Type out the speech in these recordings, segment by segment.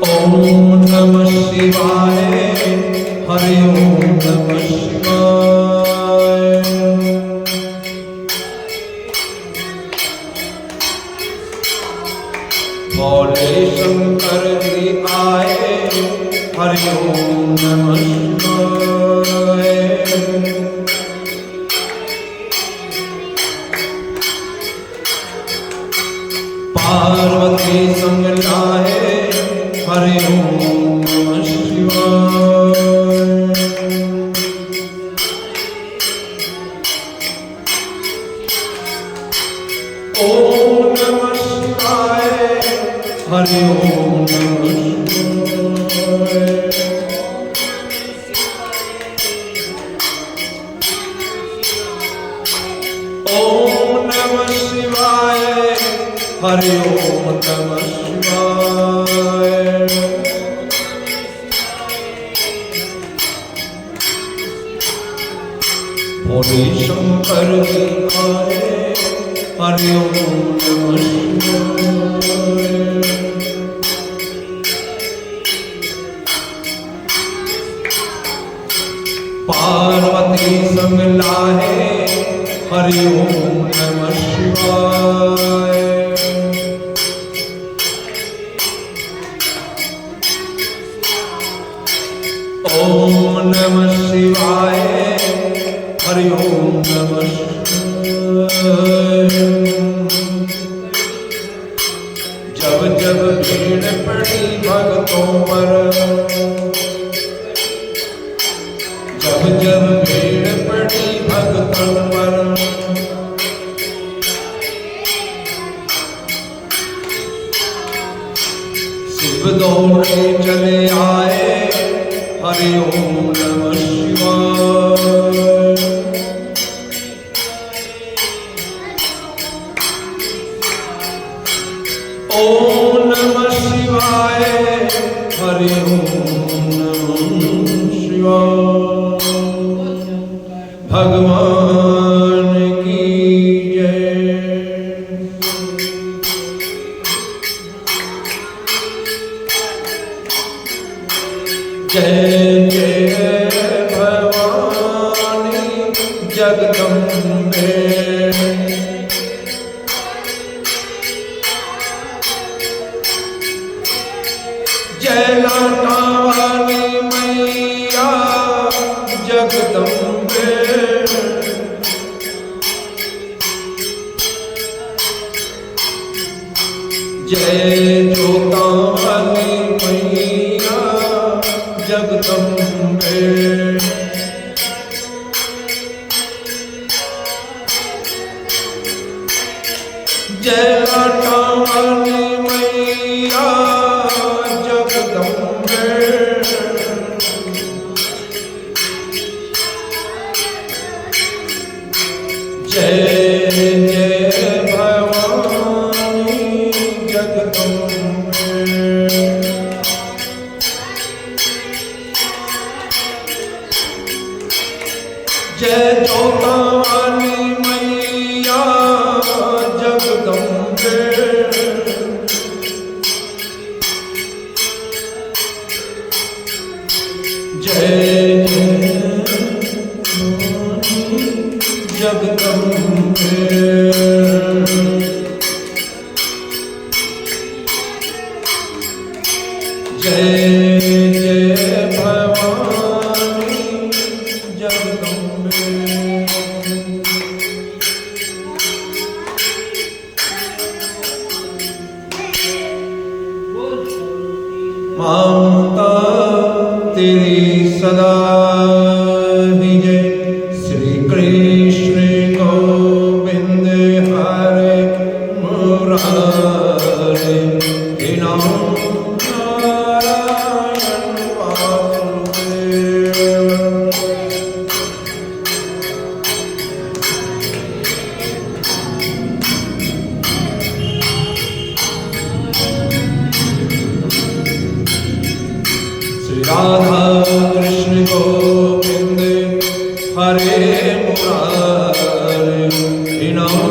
ओम नमः शिवाय। हरि ओम नमः शिवाय। भोले शंकर जी आए। हरि ओम नमः शिवाय। पार्वती संग लाए। हरि ओम नमः शिवाय। ओम नमः शिवाय। हरि ओम नमः शिवाय। ओम नमः शिवाय। हरि ओम नमः शिवाय। भोले शंकर जी आए। हरि ओम नमः शिवाय। पार्वती संग लाए। हरि ओम नमः शिवाय। ओम नमः शिवाय। हरि ओम नमः शिवाय। जब जब भीड़ पड़ी भक्तों पर। जब जब भीड़ पड़ी भक्तों पर। शिव दौड़े चले आए। हरि ओम नमः शिवाय। ओम नमः शिवाय। हरि ओम नमः शिवाय। भगवान की जय। जय जय भवानी जगदम्बे। जय लाटा वाली मैया जगदम्बे। जय जोता वाली मैया जगदम्बे। जय लाटा वाली मैया जगदम्बे। जय जय भवानी जगदम्बे। जय जोता वाली मैया जगदम्बे। जय जगदम्बे। जय जय भवानी जगदम्बे। माता तेरी सदा ही जय। श्री कृष्ण गोविंद हरे मुरारे। हे नाम नारायण वासुदेव। श्री राधा कृष्ण गोविंद हरे मुरारे। हे नाम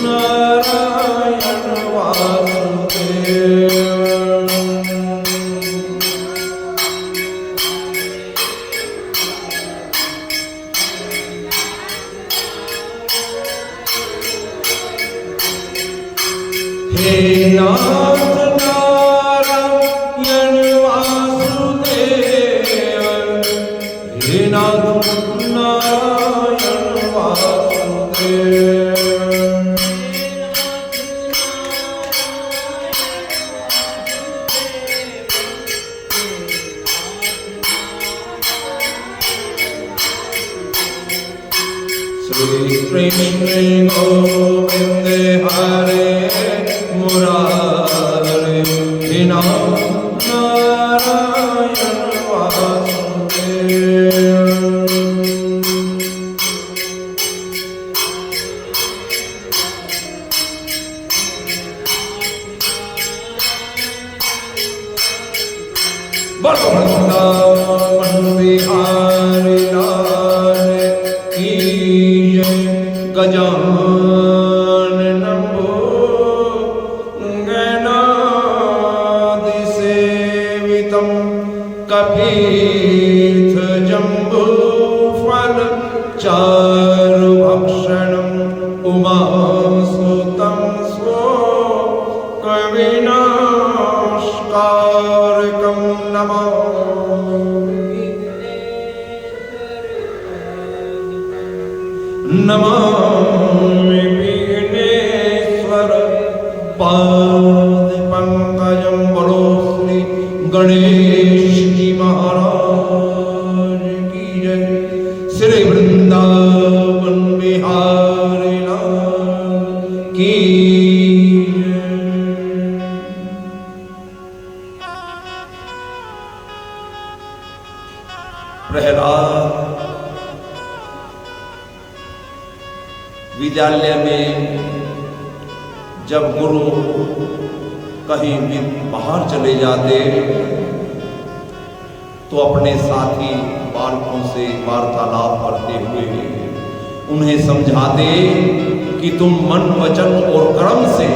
नारायण वासुदेव। हे नाथ नारायण वासुदेव, हे नाथ नारायण वासुदेव। श्री कृष्ण गोविंद हरे मुरारे, हे नाथ नारायण वासुदेव। वृंदावन बिहारी लाल की जय। गजानन गणाधिसेवितं कपीथ जम्बूफल चारुभक्षणं उमासुतं स्वकविनाशकारकं नमामि। नमामि विघ्नेश्वर पाद पंकजं। बोलो श्री गणेश जी महाराज की जय। श्री वृंदावन बिहारी लाल की जय। प्रहलाद विद्यालय में जब गुरु कहीं भी बाहर चले जाते तो अपने साथी बालकों से वार्तालाप करते हुए उन्हें समझाते कि तुम मन वचन और कर्म से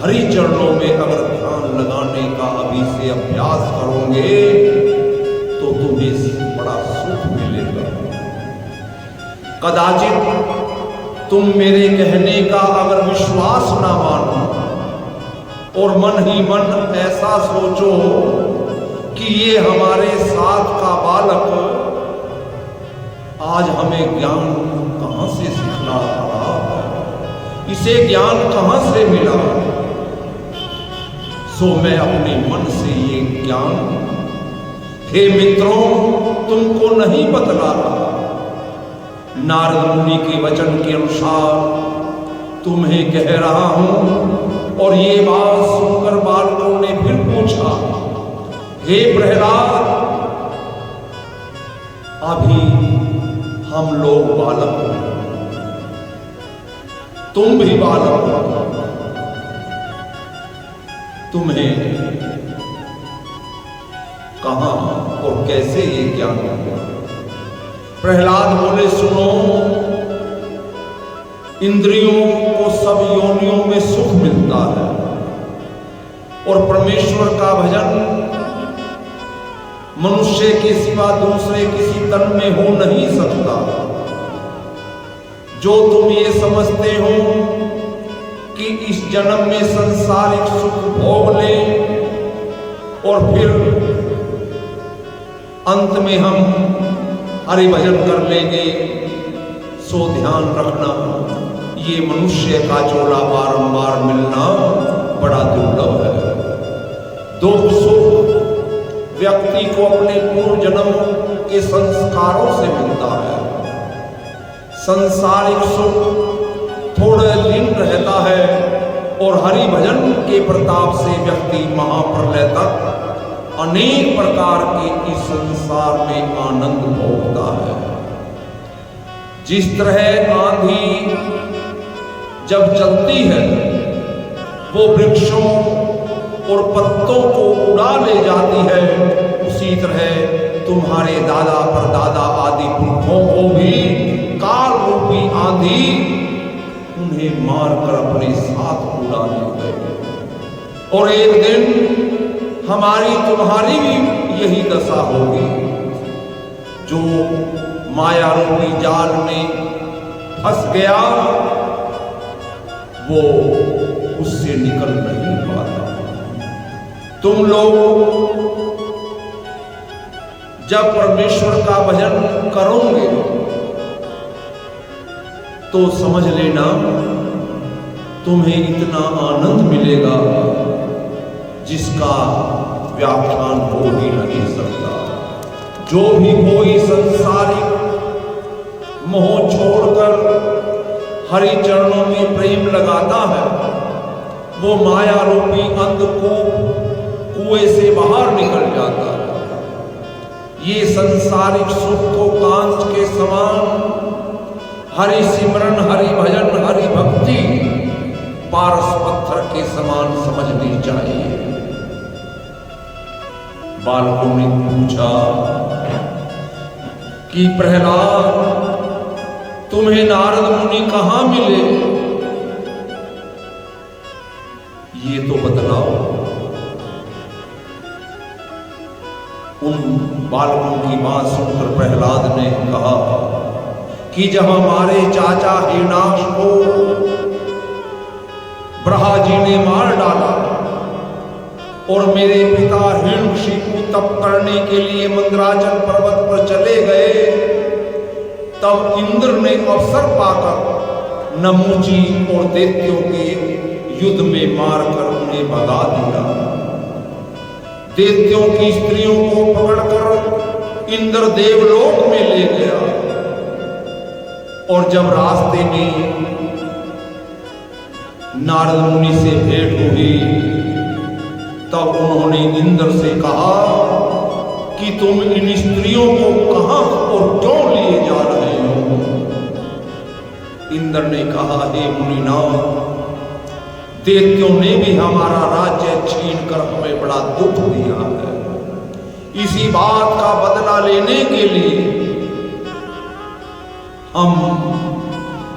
हरि चरणों में अगर ध्यान लगाने का अभी से अभ्यास करोगे तो तुम्हें बड़ा सुख मिलेगा। कदाचित तुम मेरे कहने का अगर विश्वास ना मानो और मन ही मन ऐसा सोचो कि ये हमारे साथ का बालक आज हमें ज्ञान कहां से सीखना रहा है, इसे ज्ञान कहां से मिला, सो मैं अपने मन से ये ज्ञान हे मित्रों तुमको नहीं बतला रहा। नारद मुनि के वचन के अनुसार तुम्हें कह रहा हूं। और ये बात सुनकर बालकों ने फिर पूछा, हे प्रहलाद अभी हम लोग बालक हैं, तुम भी बालक हो, तुम्हें कहां और कैसे ये ज्ञान हुआ? प्रहलाद बोले, सुनो, इंद्रियों को सब योनियों में सुख मिलता है और परमेश्वर का भजन मनुष्य के सिवा दूसरे किसी तन में हो नहीं सकता। जो तुम ये समझते हो कि इस जन्म में संसारिक सुख भोग ले और फिर अंत में हम हरि भजन कर लेंगे, सो ध्यान रखना ये मनुष्य का चोला बारंबार मिलना बड़ा दुर्लभ है। दुख सुख व्यक्ति को अपने पूर्व जन्म के संस्कारों से मिलता है। सांसारिक सुख थोड़ा दिन रहता है और हरि भजन के प्रताप से व्यक्ति महाप्रलय तक अनेक प्रकार के इस संसार में आनंद भोगता है। जिस तरह आंधी जब चलती है वो वृक्षों और पत्तों को उड़ा ले जाती है, उसी तरह तुम्हारे दादा परदादा आदि पुरखों को भी काल रूपी आंधी उन्हें मारकर अपने साथ उड़ा ले गए। और एक दिन हमारी तुम्हारी भी यही दशा होगी। जो माया रूपी जाल में फंस गया वो उससे निकल नहीं पाता। तुम लोग जब परमेश्वर का भजन करोगे तो समझ लेना तुम्हें इतना आनंद मिलेगा जिसका व्याख्यान हो ही नहीं सकता। जो भी कोई संसारिक मोह छोड़कर हरि चरणों में प्रेम लगाता है वो माया रूपी अंधकूप कुएं से बाहर निकल जाता है। ये संसारिक सुख को कांच के समान हरि सिमरन, हरि भजन, हरि भक्ति पारस पत्थर के समान समझनी चाहिए। बालकों ने पूछा कि प्रहलाद तुम्हें नारद मुनि कहां मिले, ये तो बतलाओ। उन बालकों की बात सुनकर प्रहलाद ने कहा कि जब हमारे चाचा हिरणाक्ष को ब्रह्मा जी ने मार डाला और मेरे पिता हिरण्यकशिपु तप करने के लिए मंदराचल पर्वत पर चले गए, तब इंद्र ने अवसर पाकर नमूची और दैत्यों के युद्ध में मारकर उन्हें भगा दिया। दैत्यों की स्त्रियों को पकड़कर इंद्र देवलोक में ले गया और जब रास्ते में नारद मुनि से भेंट हुई तब उन्होंने इंद्र से कहा कि तुम इन स्त्रियों को कहां और क्यों लिए जा रहे हो। इंद्र ने कहा, हे मुनिनाथ, दैत्यों ने भी हमारा राज्य छीनकर हमें बड़ा दुख दिया है। इसी बात का बदला लेने के लिए हम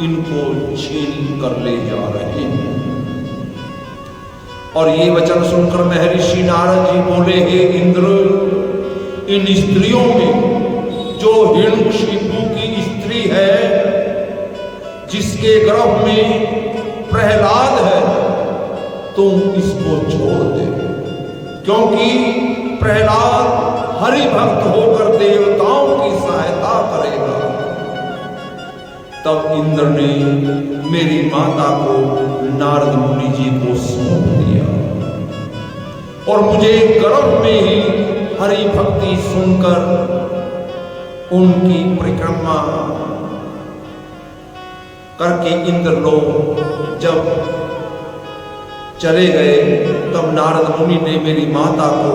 इनको छीन कर ले जा रहे हैं। और ये वचन सुनकर महर्षि नारद जी बोले, हे इंद्र, इन स्त्रियों में जो हिरण्यकशिपु की स्त्री है, जिसके गर्भ में प्रहलाद है, तुम इसको छोड़ दे, क्योंकि प्रहलाद हरि भक्त होकर देवताओं की सहायता करेगा। तब इंद्र ने मेरी माता को नारद मुनि जी को सौंप दिया और मुझे गर्भ में ही हरि भक्ति सुनकर उनकी परिक्रमा करके इंद्र लोग जब चले गए तब नारद मुनि ने मेरी माता को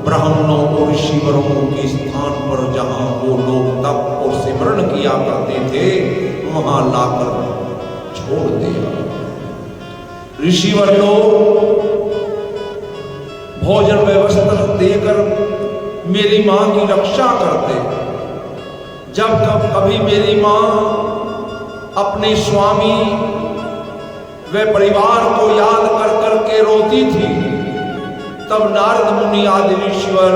ब्राह्मणों और ऋषिवरों के स्थान पर जहां वो लोग तप और सिमरण किया करते थे वहां लाकर छोड़ दिया। ऋषिवर लोग भोजन व्यवस्था देकर मेरी मां की रक्षा करते। जब कभी मेरी मां अपने स्वामी वे परिवार को याद कर करके रोती थी, तब नारद मुनि आदि ऋषिवर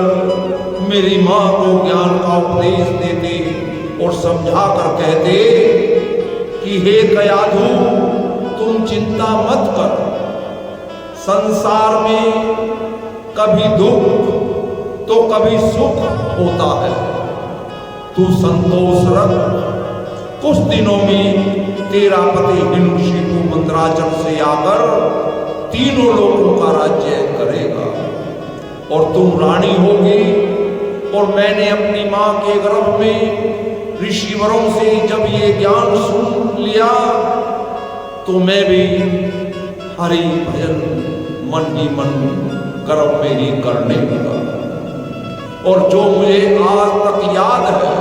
मेरी मां को ज्ञान का उपदेश देते और समझा कर कहते कि हे कयाधु, तुम चिंता मत कर, संसार में कभी दुख तो कभी सुख होता है। तू संतोष रख, कुछ दिनों में तेरा पति हिरण्यकशिपु मंदराचल से आकर तीनों लोगों का राज्य करेगा और तुम रानी होगी। और मैंने अपनी मां के गर्भ में ऋषिवरों से जब ये ज्ञान सुन लिया तो मैं भी हरि भजन मन ही मन गर्भ में ही करने लगा और जो मुझे आज तक याद है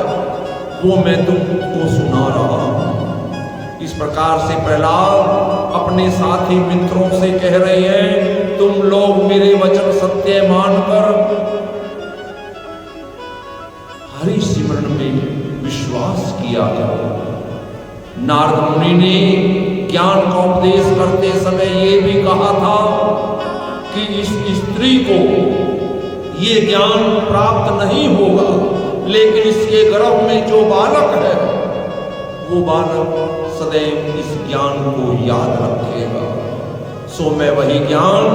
वो मैं तुमको सुना रहा हूं। इस प्रकार से प्रहलाद अपने साथी मित्रों से कह रहे हैं, तुम लोग मेरे वचन सत्य मानकर हरि सिमरन में विश्वास किया करो। नारद मुनि ने ज्ञान का उपदेश करते समय ये भी कहा था कि इस स्त्री को ये ज्ञान प्राप्त नहीं होगा, लेकिन इसके गर्भ में जो बालक है वो बालक सदैव इस ज्ञान को याद रखेगा। सो मैं वही ज्ञान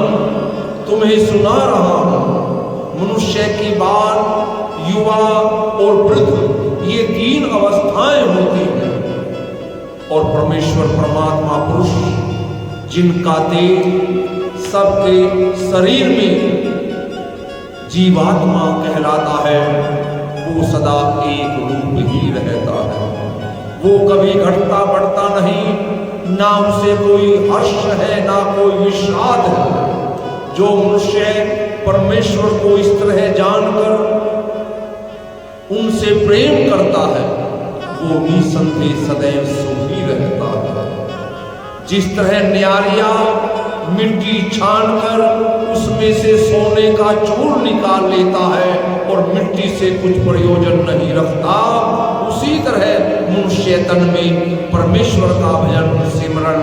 तुम्हें सुना रहा हूं। मनुष्य की बाल, युवा और वृद्ध ये 3 अवस्थाएं होती हैं और परमेश्वर परमात्मा पुरुष जिनका तेज सबके शरीर में जीवात्मा कहलाता है, वो सदा एक रूप ही रहता है। वो कभी घटता बढ़ता नहीं, ना उसे कोई हर्ष है ना कोई विषाद है। जो मनुष्य परमेश्वर को इस तरह जानकर उनसे प्रेम करता है, वो निसंदेह सदैव सुखी रहता है। जिस तरह न्यारिया मिट्टी छानकर उसमें से सोने का चूर निकाल लेता है और मिट्टी से कुछ प्रयोजन नहीं रखता, उसी तरह मनुष्य तन में परमेश्वर का भजन सिमरन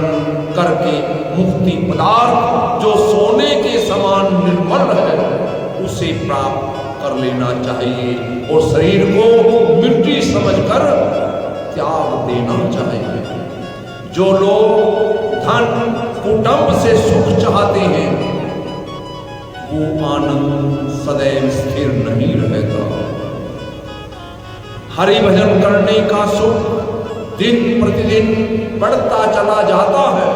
करके मुक्ति पदार्थ जो सोने के समान निर्मल है उसे प्राप्त कर लेना चाहिए और शरीर को मिट्टी समझकर त्याग देना चाहिए। जो लोग धन कुटुंब से सुख चाहते हैं, वो आनंद सदैव स्थिर नहीं रहता। हरि भजन करने का सुख दिन प्रतिदिन बढ़ता चला जाता है,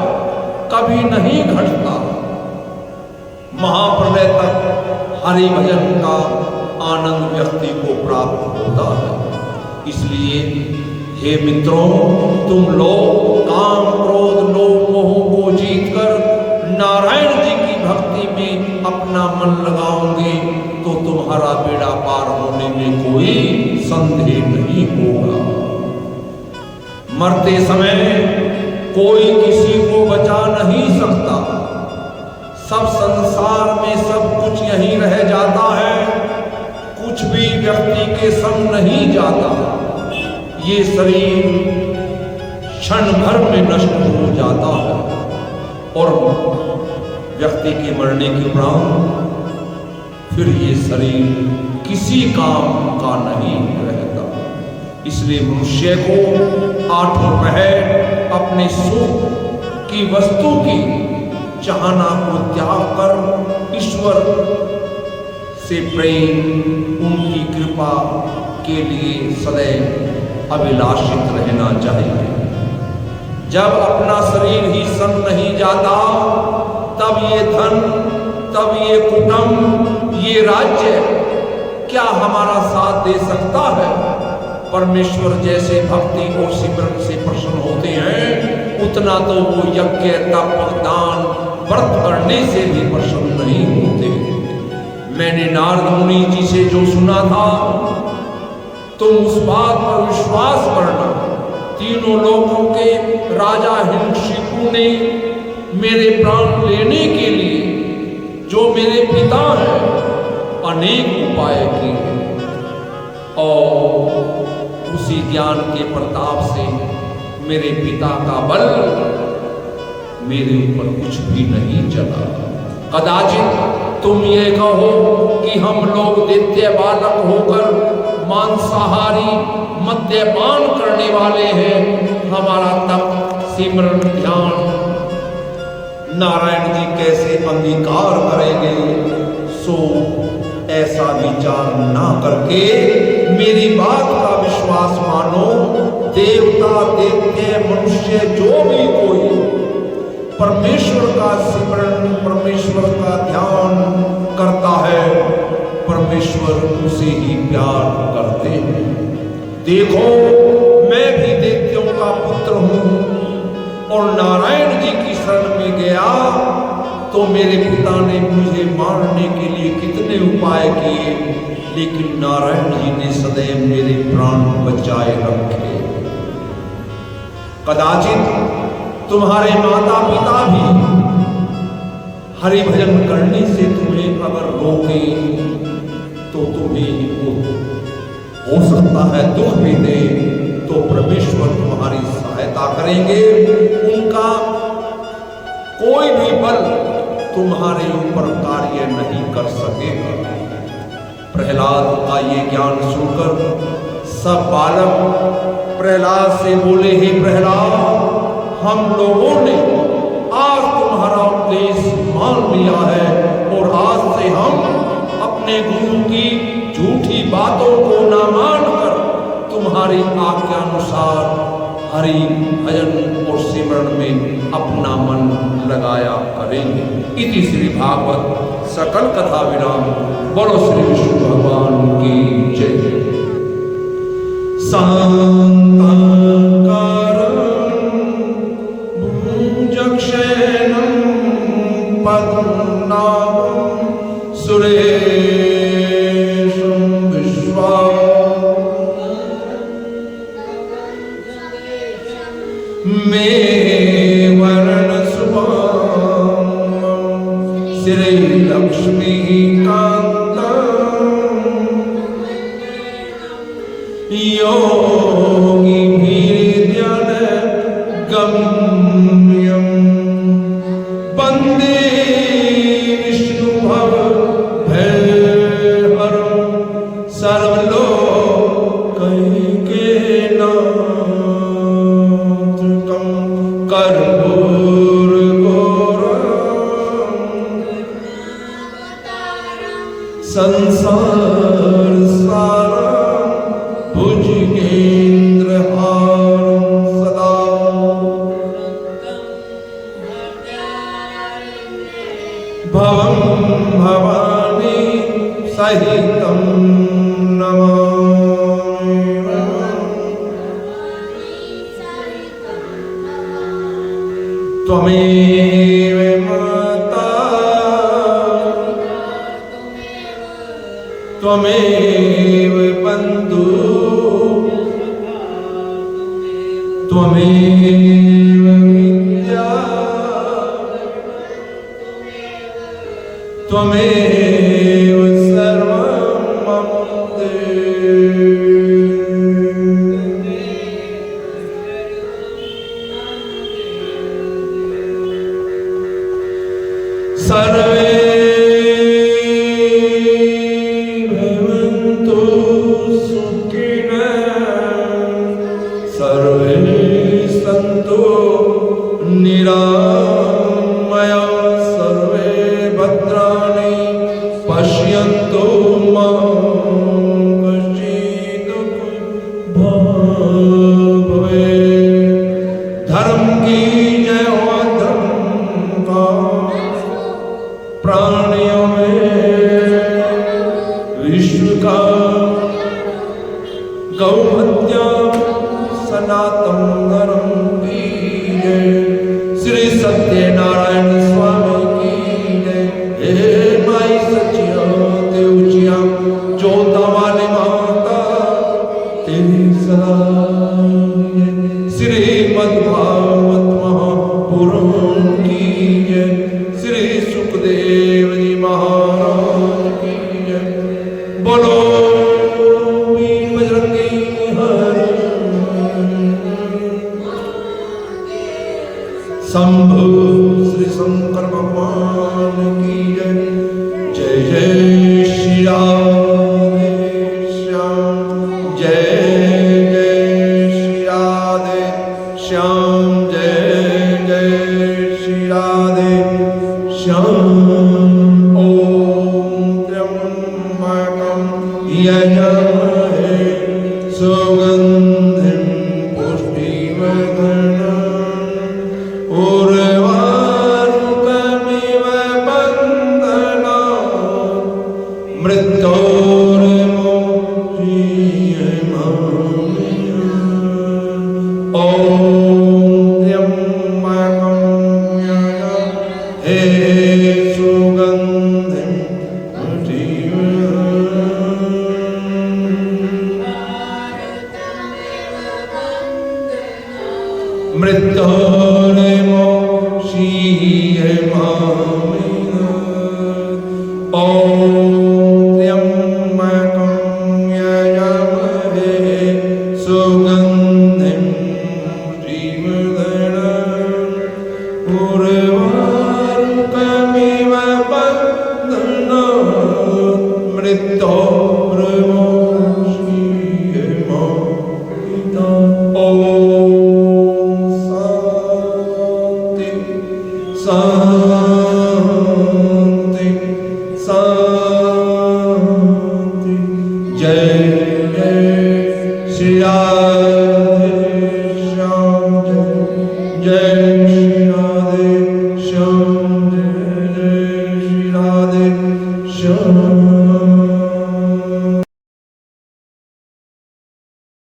कभी नहीं घटता। महाप्रलय तक हरि भजन का आनंद व्यक्ति को प्राप्त होता है। इसलिए हे मित्रों, तुम लोग काम क्रोध लोभ मोह को जीतकर नारायण जी की भक्ति में अपना मन लगाओगे तो तुम्हारा बेड़ा पार होने में कोई संदेह नहीं होगा। मरते समय कोई किसी को बचा नहीं सकता। सब संसार में सब कुछ यहीं रह जाता है, कुछ भी व्यक्ति के संग नहीं जाता। ये शरीर क्षण भर में नष्ट हो जाता है और व्यक्ति के मरने के उपरांत फिर ये शरीर किसी काम का नहीं रहता। इसलिए मनुष्य को 8 पहर अपने सुख की वस्तु की चाहना को त्याग कर ईश्वर से प्रेम, उनकी कृपा के लिए सदैव अभिलाषित रहना चाहिए। जब अपना शरीर ही संग नहीं जाता, तब ये धन, तब ये कुटुंब, ये राज्य क्या हमारा साथ दे सकता है? परमेश्वर जैसे भक्ति और सिमरन से प्रसन्न होते हैं, उतना तो वो यज्ञ, तप, दान, व्रत करने से भी प्रसन्न नहीं होते। मैंने नारद मुनि जी से जो सुना था, तुम उस बात पर विश्वास करना। तीनों लोकों के राजा हिरण्यकशिपु ने मेरे प्राण लेने के लिए जो मेरे पिता हैं अनेक उपाय किए और उसी ज्ञान के प्रताप से मेरे पिता का बल मेरे ऊपर कुछ भी नहीं चला। कदाचित तुम ये कहो कि हम लोग दैत्य बालक होकर मांसाहारी मद्यपान करने वाले हैं, हमारा तप, सिमरन, ध्यान नारायण जी कैसे अंगीकार करेंगे? सो ऐसा विचार ना करके मेरी बात का विश्वास मानो। देवता, दैत्य, मनुष्य जो भी कोई परमेश्वर का सिमरन, परमेश्वर का ध्यान करता है, परमेश्वर उसे ही प्यार करते हैं। देखो, मैं भी दैत्यों का पुत्र हूं और नारायण जी की शरण में गया तो मेरे पिता ने मुझे मारने के लिए कितने उपाय किए, लेकिन नारायण जी ने सदैव मेरे प्राण बचाए रखे। कदाचित तुम्हारे माता पिता भी हरि भजन करने से तुम्हें अगर रोके तो तुम्हें हो सकता है दुख भी दे, तो परमेश्वर तुम्हारी सहायता करेंगे। उनका कोई भी बल तुम्हारे ऊपर कार्य नहीं कर सकेगा। प्रहलाद का ये ज्ञान सुनकर सब बालक प्रहलाद से बोले, हे प्रहलाद, हम लोगों ने आज तुम्हारा तुम्हारा उपदेश मान लिया है और आज से हम अपने गुरु की झूठी बातों को न मानकर तुम्हारी आज्ञानुसार हरि भजन और सिमरण में अपना मन लगाया करेंगे। इति श्री भागवत सकल कथा विराम। बोलो श्री विष्णु भगवान की जय। पद्मनाभं सुरेशं विश्वा मे वर्णसुभां श्रीलक्ष्मीकान्तं योगिभिर्ध्यानगम्यं वन्दे संसार सारं भुजगेन्द्रहारं सदा भवं भवानी सहितं नमामि। त्वमेव माता त्वमेव बन्धु त्वमेव विद्या त्वमेव सर्वं मम सर्वे सन्तु निरामया सर्वे भद्राणि पश्यन्तु मा कश्चित् भवेत्। धर्म की जय हो धर्म का प्राणियों में विश्व का गौ हत्या सनातन धर्म की जय। श्री सत्यनारायण स्वामी की जय। हे माई सचिया देवचिया जोता वाली माता तेरी सदा श्रीमद्भागवत महापुराण की जय। श्री सुखदेव जी महाराज की जय। बोलो वीर बजरंगी हरि शंभु श्री शंकर भगवान की जय। जय जय श्री राधे श्याम जय जय श्री राधे श्याम जय जय श्री राधे श्याम। ओम त्र्यंबकं यजामहे सुगंधिं पुष्टिवर्धनम् उर्वारुकमिव बन्धनात् मृत्योर्मुक्षीयमामृतात्। ॐ त्र्यंबकं यजामहे सुगन्धिं पुष्टिवर्धनम् मृत्योर्मुक्षीयमामृतात्। ॐ त्र्यंबकं यजामहे सुगन्धिं पुष्टिवर्धनम् उर्वारुकमिव बन्धनात् मृत्योर्मुक्षीयमामृतात्। ॐ शान्ति जय जय श्री राम